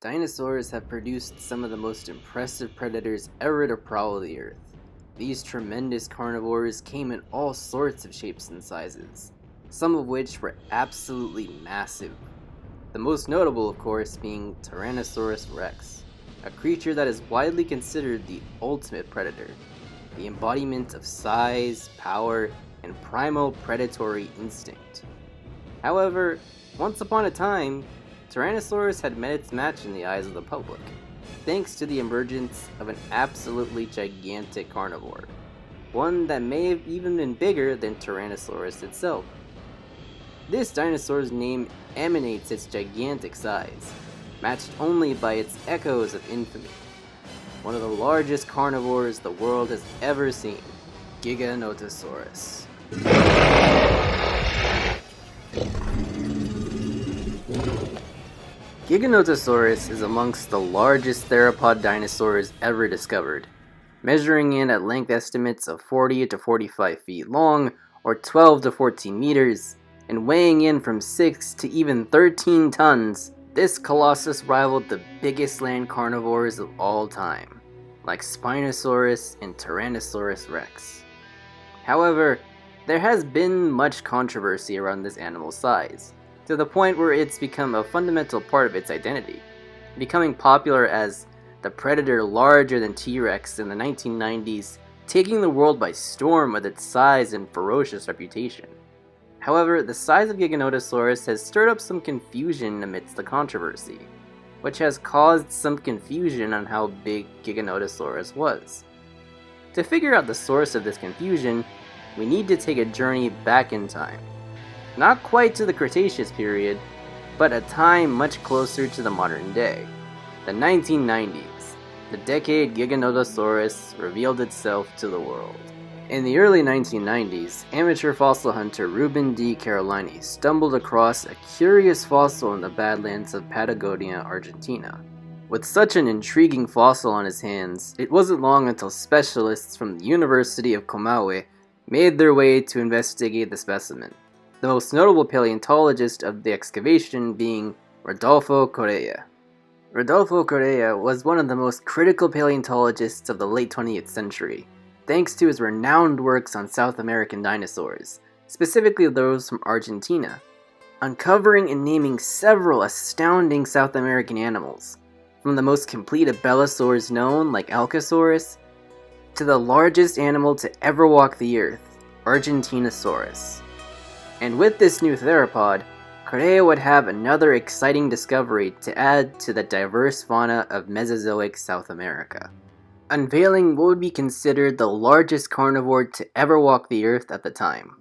Dinosaurs have produced some of the most impressive predators ever to prowl the earth. These tremendous carnivores came in all sorts of shapes and sizes, some of which were absolutely massive. The most notable, of course, being Tyrannosaurus Rex, a creature that is widely considered the ultimate predator, the embodiment of size, power, and primal predatory instinct. However, once upon a time, Tyrannosaurus had met its match in the eyes of the public, thanks to the emergence of an absolutely gigantic carnivore, one that may have even been bigger than Tyrannosaurus itself. This dinosaur's name emanates its gigantic size, matched only by its echoes of infamy. One of the largest carnivores the world has ever seen, Giganotosaurus. Giganotosaurus is amongst the largest theropod dinosaurs ever discovered, measuring in at length estimates of 40 to 45 feet long, or 12 to 14 meters, and weighing in from 6 to even 13 tons. This colossus rivaled the biggest land carnivores of all time, like Spinosaurus and Tyrannosaurus Rex. However, there has been much controversy around this animal's size, to the point where it's become a fundamental part of its identity, becoming popular as the predator larger than T.rex in the 1990s, taking the world by storm with its size and ferocious reputation. However, the size of Giganotosaurus has stirred up some confusion amidst the controversy, which has caused some confusion on how big Giganotosaurus was. To figure out the source of this confusion, we need to take a journey back in time. Not quite to the Cretaceous period, but a time much closer to the modern day, the 1990s, the decade Giganotosaurus revealed itself to the world. In the early 1990s, amateur fossil hunter Ruben D. Carolini stumbled across a curious fossil in the Badlands of Patagonia, Argentina. With such an intriguing fossil on his hands, it wasn't long until specialists from the University of Comahue made their way to investigate the specimen, the most notable paleontologist of the excavation being Rodolfo Correa. Rodolfo Correa was one of the most critical paleontologists of the late 20th century, thanks to his renowned works on South American dinosaurs, specifically those from Argentina, uncovering and naming several astounding South American animals, from the most complete of belosaurs known, like Allosaurus, to the largest animal to ever walk the earth, Argentinosaurus. And with this new theropod, Correa would have another exciting discovery to add to the diverse fauna of Mesozoic South America, unveiling what would be considered the largest carnivore to ever walk the earth at the time,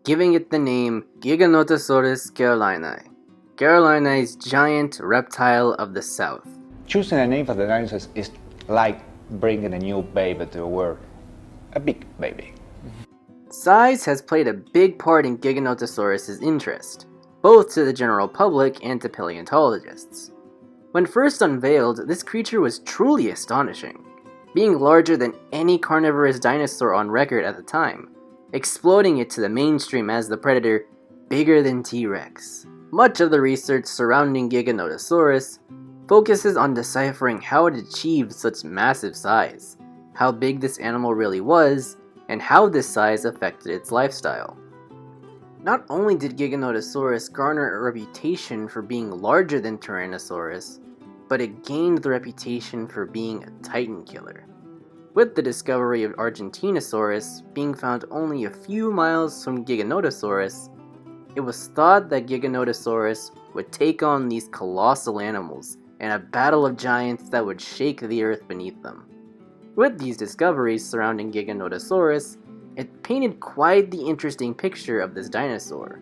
giving it the name Giganotosaurus carolinae, Carolinae's giant reptile of the south. Choosing a name for the dinosaurs is like bringing a new baby to the world, a big baby. Size has played a big part in Giganotosaurus' interest, both to the general public and to paleontologists. When first unveiled, this creature was truly astonishing, being larger than any carnivorous dinosaur on record at the time, exploding it to the mainstream as the predator bigger than T.rex. Much of the research surrounding Giganotosaurus focuses on deciphering how it achieved such massive size, how big this animal really was, and how this size affected its lifestyle. Not only did Giganotosaurus garner a reputation for being larger than Tyrannosaurus, but it gained the reputation for being a titan killer, with the discovery of Argentinosaurus being found only a few miles from Giganotosaurus. It was thought that Giganotosaurus would take on these colossal animals in a battle of giants that would shake the earth beneath them. With these discoveries surrounding Giganotosaurus, it painted quite the interesting picture of this dinosaur.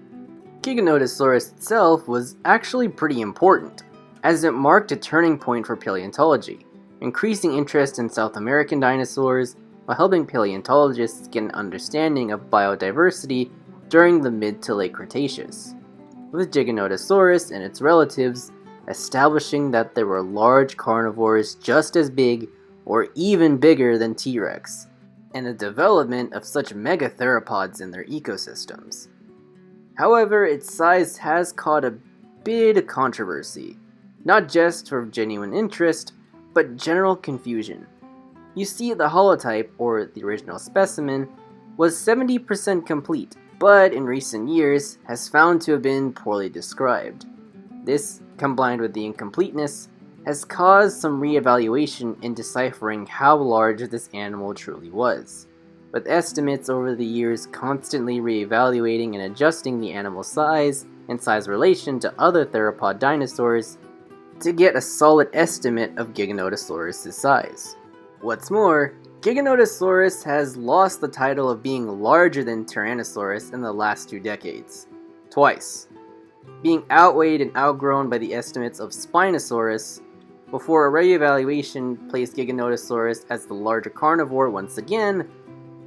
Giganotosaurus itself was actually pretty important, as it marked a turning point for paleontology, increasing interest in South American dinosaurs while helping paleontologists get an understanding of biodiversity during the mid to late Cretaceous, with Giganotosaurus and its relatives establishing that there were large carnivores just as big or even bigger than T.rex, and the development of such mega-theropods in their ecosystems. However, its size has caused a bit of controversy, not just for genuine interest, but general confusion. You see, the holotype, or the original specimen, was 70% complete, but in recent years has found to have been poorly described. This, combined with the incompleteness, has caused some re-evaluation in deciphering how large this animal truly was, with estimates over the years constantly re-evaluating and adjusting the animal's size and size relation to other theropod dinosaurs to get a solid estimate of Giganotosaurus' size. What's more, Giganotosaurus has lost the title of being larger than Tyrannosaurus in the last 2 decades. Twice. Being outweighed and outgrown by the estimates of Spinosaurus, before a re-evaluation placed Giganotosaurus as the larger carnivore once again,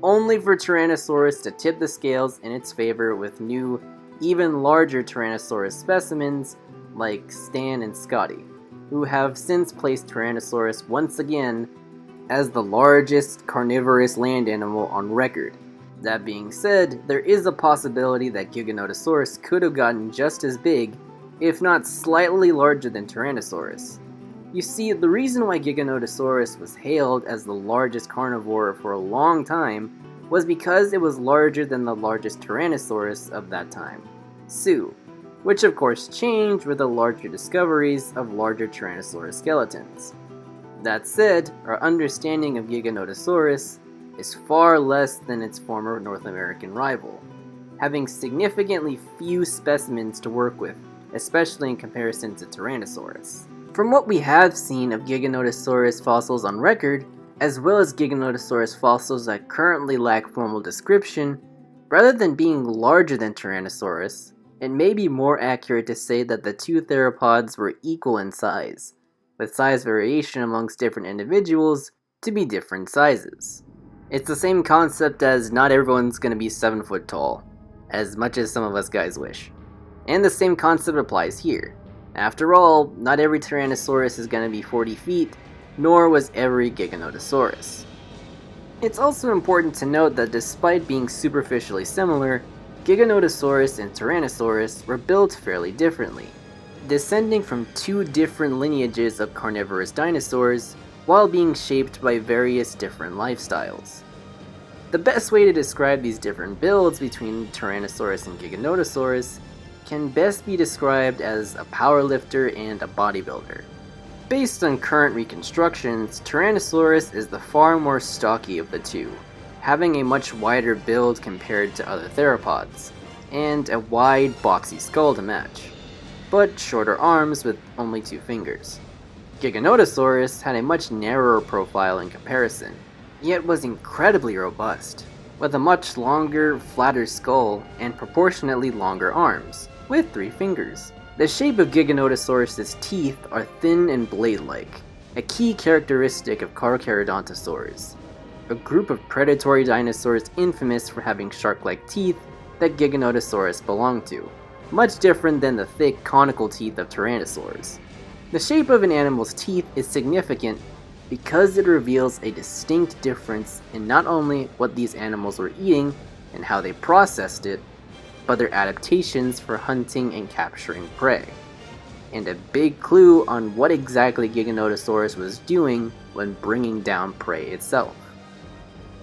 only for Tyrannosaurus to tip the scales in its favor with new, even larger Tyrannosaurus specimens like Stan and Scotty, who have since placed Tyrannosaurus once again as the largest carnivorous land animal on record. That being said, there is a possibility that Giganotosaurus could have gotten just as big, if not slightly larger than Tyrannosaurus. You see, the reason why Giganotosaurus was hailed as the largest carnivore for a long time was because it was larger than the largest Tyrannosaurus of that time, Sue, which of course changed with the larger discoveries of larger Tyrannosaurus skeletons. That said, our understanding of Giganotosaurus is far less than its former North American rival, having significantly few specimens to work with, especially in comparison to Tyrannosaurus. From what we have seen of Giganotosaurus fossils on record, as well as Giganotosaurus fossils that currently lack formal description, rather than being larger than Tyrannosaurus, it may be more accurate to say that the two theropods were equal in size, with size variation amongst different individuals to be different sizes. It's the same concept as not everyone's gonna be 7 foot tall, as much as some of us guys wish. And the same concept applies here. After all, not every Tyrannosaurus is gonna be 40 feet, nor was every Giganotosaurus. It's also important to note that despite being superficially similar, Giganotosaurus and Tyrannosaurus were built fairly differently, descending from 2 different lineages of carnivorous dinosaurs while being shaped by various different lifestyles. The best way to describe these different builds between Tyrannosaurus and Giganotosaurus can best be described as a powerlifter and a bodybuilder. Based on current reconstructions, Tyrannosaurus is the far more stocky of the two, having a much wider build compared to other theropods, and a wide, boxy skull to match, but shorter arms with only 2 fingers. Giganotosaurus had a much narrower profile in comparison, yet was incredibly robust, with a much longer, flatter skull and proportionately longer arms, with 3 fingers. The shape of Giganotosaurus' teeth are thin and blade-like, a key characteristic of Carcharodontosaurs, a group of predatory dinosaurs infamous for having shark-like teeth that Giganotosaurus belonged to, much different than the thick conical teeth of Tyrannosaurs. The shape of an animal's teeth is significant because it reveals a distinct difference in not only what these animals were eating and how they processed it, but their adaptations for hunting and capturing prey, and a big clue on what exactly Giganotosaurus was doing when bringing down prey itself.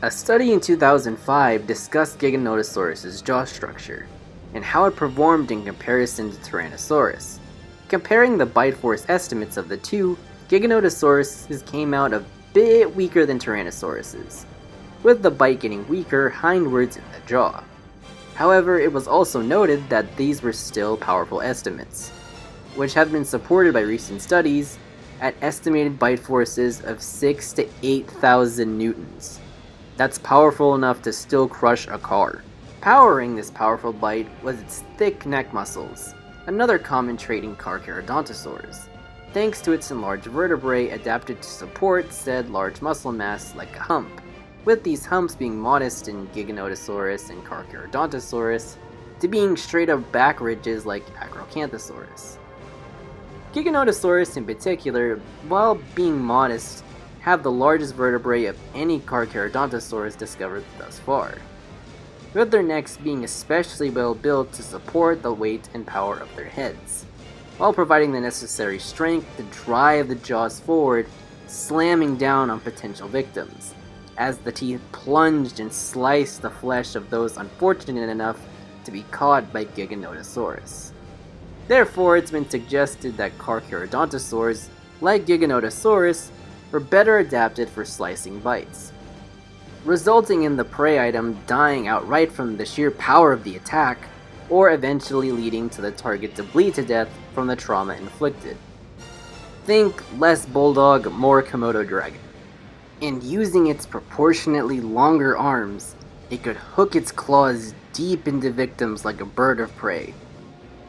A study in 2005 discussed Giganotosaurus' jaw structure, and how it performed in comparison to Tyrannosaurus. Comparing the bite force estimates of the two, Giganotosaurus came out a bit weaker than Tyrannosaurus', with the bite getting weaker hindwards in the jaw. However, it was also noted that these were still powerful estimates, which have been supported by recent studies at estimated bite forces of 6,000 to 8,000 newtons. That's powerful enough to still crush a car. Powering this powerful bite was its thick neck muscles, another common trait in Carcharodontosaurs, thanks to its enlarged vertebrae adapted to support said large muscle mass like a hump, with these humps being modest in Giganotosaurus and Carcharodontosaurus to being straight up back ridges like Acrocanthosaurus. Giganotosaurus in particular, while being modest, have the largest vertebrae of any Carcharodontosaurus discovered thus far, with their necks being especially well built to support the weight and power of their heads. while providing the necessary strength to drive the jaws forward, slamming down on potential victims, as the teeth plunged and sliced the flesh of those unfortunate enough to be caught by Giganotosaurus. Therefore, it's been suggested that carcharodontosaurs, like Giganotosaurus, were better adapted for slicing bites, resulting in the prey item dying outright from the sheer power of the attack, or eventually leading to the target to bleed to death from the trauma inflicted. Think less bulldog, more Komodo dragon. And using its proportionately longer arms, it could hook its claws deep into victims like a bird of prey,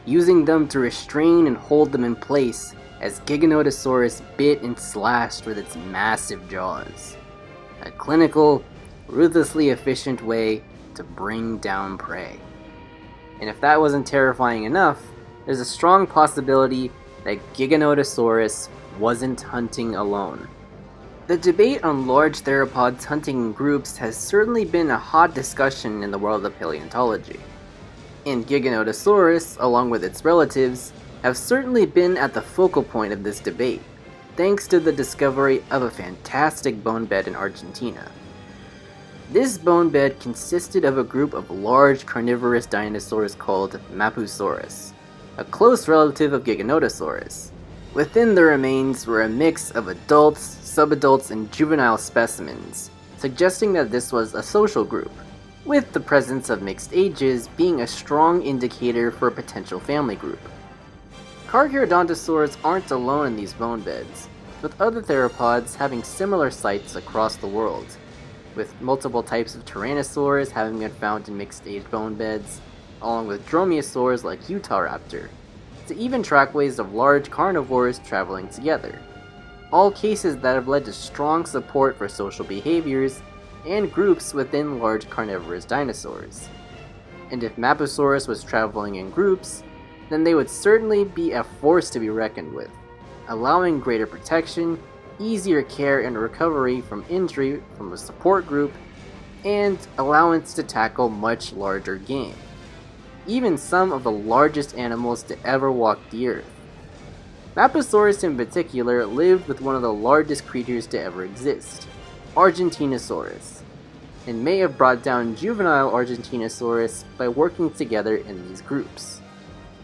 using them to restrain and hold them in place as Giganotosaurus bit and slashed with its massive jaws. A clinical, ruthlessly efficient way to bring down prey. And if that wasn't terrifying enough, there's a strong possibility that Giganotosaurus wasn't hunting alone. The debate on large theropods hunting in groups has certainly been a hot discussion in the world of paleontology. And Giganotosaurus, along with its relatives, have certainly been at the focal point of this debate, thanks to the discovery of a fantastic bone bed in Argentina. This bone bed consisted of a group of large carnivorous dinosaurs called Mapusaurus, a close relative of Giganotosaurus. Within the remains were a mix of adults, subadults, and juvenile specimens, suggesting that this was a social group, with the presence of mixed ages being a strong indicator for a potential family group. Carcharodontosaurs aren't alone in these bone beds, with other theropods having similar sites across the world, with multiple types of Tyrannosaurs having been found in mixed-age bone beds, along with dromaeosaurs like Utahraptor, to even trackways of large carnivores traveling together. All cases that have led to strong support for social behaviors and groups within large carnivorous dinosaurs. And if Mapusaurus was traveling in groups, then they would certainly be a force to be reckoned with, allowing greater protection, easier care and recovery from injury from a support group, and allowance to tackle much larger game. Even some of the largest animals to ever walk the earth. Mapusaurus in particular lived with one of the largest creatures to ever exist, Argentinosaurus, and may have brought down juvenile Argentinosaurus by working together in these groups.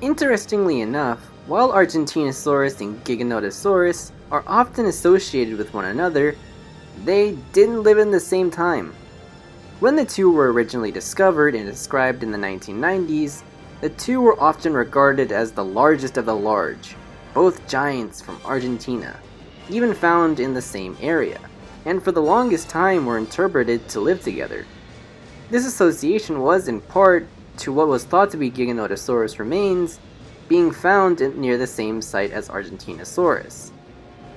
Interestingly enough, while Argentinosaurus and Giganotosaurus are often associated with one another, they didn't live in the same time. When the two were originally discovered and described in the 1990s, the two were often regarded as the largest of the large, both giants from Argentina, even found in the same area, and for the longest time were interpreted to live together. This association was in part to what was thought to be Giganotosaurus remains being found near the same site as Argentinosaurus,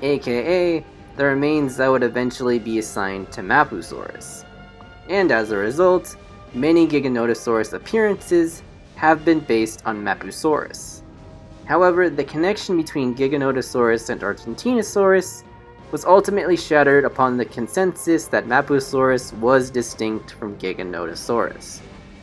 aka the remains that would eventually be assigned to Mapusaurus. And as a result, many Giganotosaurus appearances have been based on Mapusaurus. However, the connection between Giganotosaurus and Argentinosaurus was ultimately shattered upon the consensus that Mapusaurus was distinct from Giganotosaurus.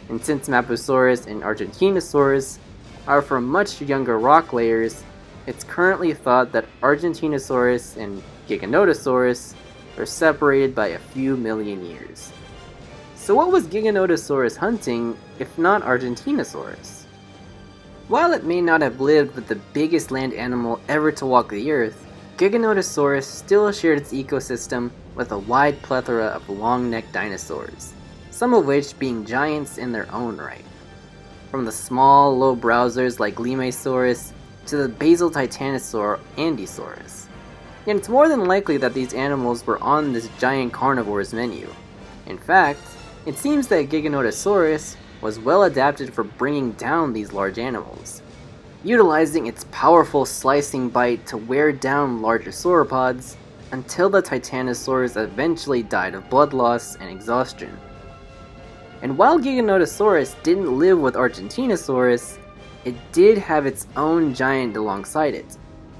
And since Mapusaurus and Argentinosaurus are from much younger rock layers, it's currently thought that Argentinosaurus and Giganotosaurus are separated by a few million years. So what was Giganotosaurus hunting if not Argentinosaurus? While it may not have lived with the biggest land animal ever to walk the earth, Giganotosaurus still shared its ecosystem with a wide plethora of long-necked dinosaurs, some of which being giants in their own right. From the small, low browsers like Limesaurus to the basal titanosaur Andysaurus. And it's more than likely that these animals were on this giant carnivore's menu. In fact, it seems that Giganotosaurus was well adapted for bringing down these large animals, utilizing its powerful slicing bite to wear down larger sauropods until the titanosaurs eventually died of blood loss and exhaustion. And while Giganotosaurus didn't live with Argentinosaurus, it did have its own giant alongside it,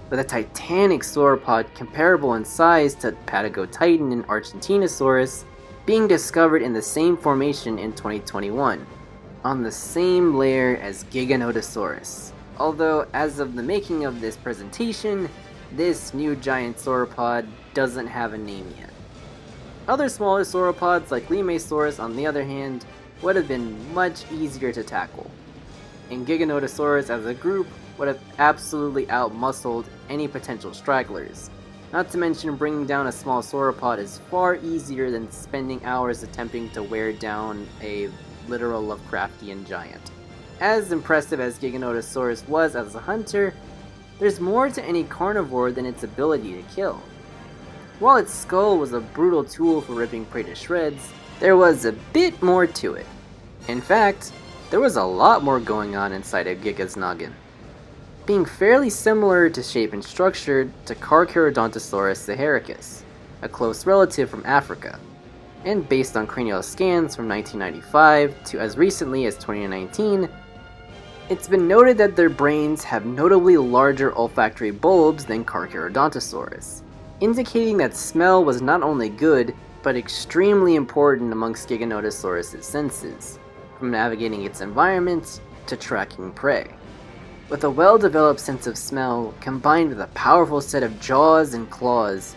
with a titanic sauropod comparable in size to Patagotitan and Argentinosaurus being discovered in the same formation in 2021, on the same layer as Giganotosaurus, Although, as of the making of this presentation, this new giant sauropod doesn't have a name yet. Other smaller sauropods like Lemursaurus, on the other hand, would have been much easier to tackle, and Giganotosaurus as a group would have absolutely outmuscled any potential stragglers. Not to mention, bringing down a small sauropod is far easier than spending hours attempting to wear down a literal Lovecraftian giant. As impressive as Giganotosaurus was as a hunter, there's more to any carnivore than its ability to kill. While its skull was a brutal tool for ripping prey to shreds, there was a bit more to it. In fact, there was a lot more going on inside of Giga's noggin. Being fairly similar to shape and structure to Carcharodontosaurus saharicus, a close relative from Africa, and based on cranial scans from 1995 to as recently as 2019, it's been noted that their brains have notably larger olfactory bulbs than Carcharodontosaurus, indicating that smell was not only good, but extremely important amongst Giganotosaurus' senses, from navigating its environment to tracking prey. With a well-developed sense of smell, combined with a powerful set of jaws and claws,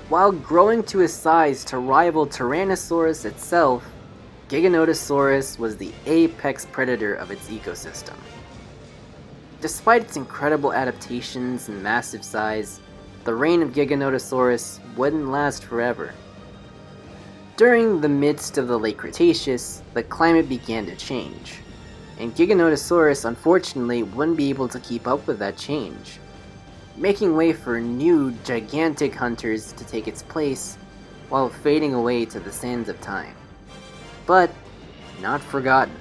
while growing to a size to rival Tyrannosaurus itself, Giganotosaurus was the apex predator of its ecosystem. Despite its incredible adaptations and massive size, the reign of Giganotosaurus wouldn't last forever. During the midst of the late Cretaceous, the climate began to change, and Giganotosaurus unfortunately wouldn't be able to keep up with that change, making way for new gigantic hunters to take its place while fading away to the sands of time. But not forgotten.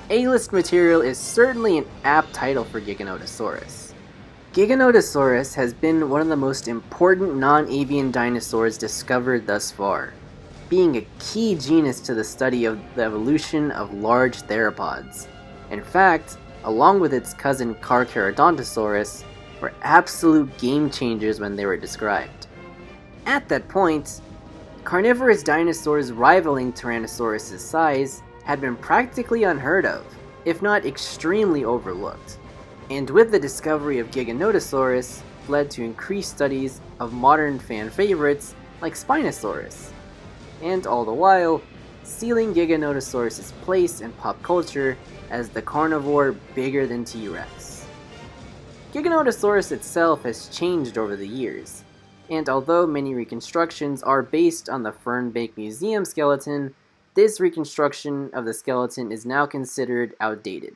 A-list material is certainly an apt title for Giganotosaurus. Giganotosaurus has been one of the most important non-avian dinosaurs discovered thus far, being a key genus to the study of the evolution of large theropods. In fact, along with its cousin Carcharodontosaurus, were absolute game changers when they were described. At that point, carnivorous dinosaurs rivaling Tyrannosaurus' size had been practically unheard of, if not extremely overlooked. And with the discovery of Giganotosaurus, led to increased studies of modern fan favorites like Spinosaurus, and all the while, sealing Giganotosaurus' place in pop culture as the carnivore bigger than T.rex. Giganotosaurus itself has changed over the years, and although many reconstructions are based on the Fernbank Museum skeleton, this reconstruction of the skeleton is now considered outdated,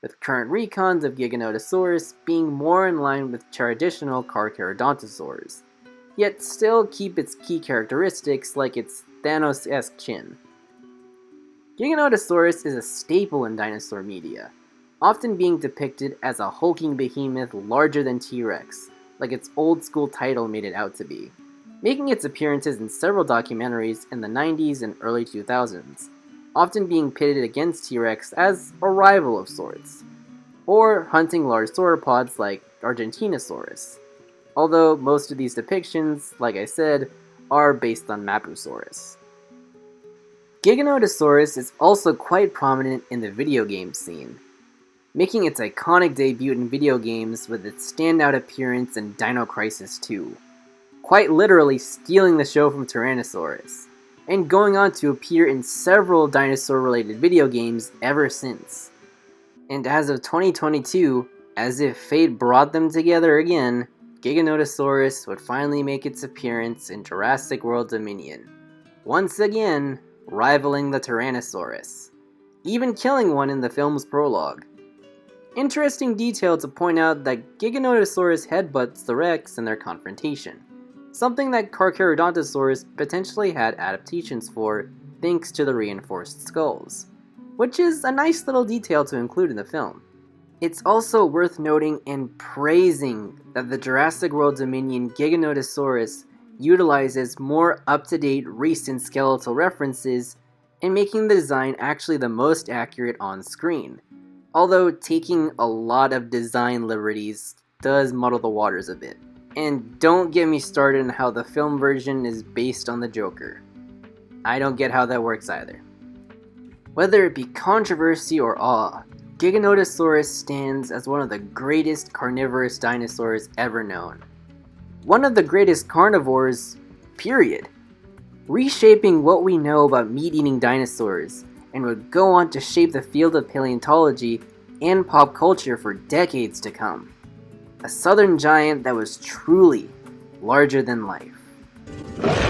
with current recons of Giganotosaurus being more in line with traditional Carcharodontosaurs, yet still keep its key characteristics like its Thanos-esque chin. Giganotosaurus is a staple in dinosaur media, often being depicted as a hulking behemoth larger than T.rex, like its old-school title made it out to be, making its appearances in several documentaries in the 90s and early 2000s, often being pitted against T.rex as a rival of sorts, or hunting large sauropods like Argentinosaurus, although most of these depictions, like I said, are based on Mapusaurus. Giganotosaurus is also quite prominent in the video game scene, making its iconic debut in video games with its standout appearance in Dino Crisis 2, quite literally stealing the show from Tyrannosaurus, and going on to appear in several dinosaur-related video games ever since. And as of 2022, as if fate brought them together again, Giganotosaurus would finally make its appearance in Jurassic World Dominion, once again rivaling the Tyrannosaurus, even killing one in the film's prologue. Interesting detail to point out that Giganotosaurus headbutts the Rex in their confrontation, something that Carcharodontosaurus potentially had adaptations for thanks to the reinforced skulls, which is a nice little detail to include in the film. It's also worth noting and praising that the Jurassic World Dominion Giganotosaurus utilizes more up-to-date recent skeletal references and making the design actually the most accurate on screen, although taking a lot of design liberties does muddle the waters a bit. And don't get me started on how the film version is based on the Joker. I don't get how that works either. Whether it be controversy or awe, Giganotosaurus stands as one of the greatest carnivorous dinosaurs ever known. One of the greatest carnivores, period. Reshaping what we know about meat-eating dinosaurs, and would go on to shape the field of paleontology and pop culture for decades to come. A southern giant that was truly larger than life.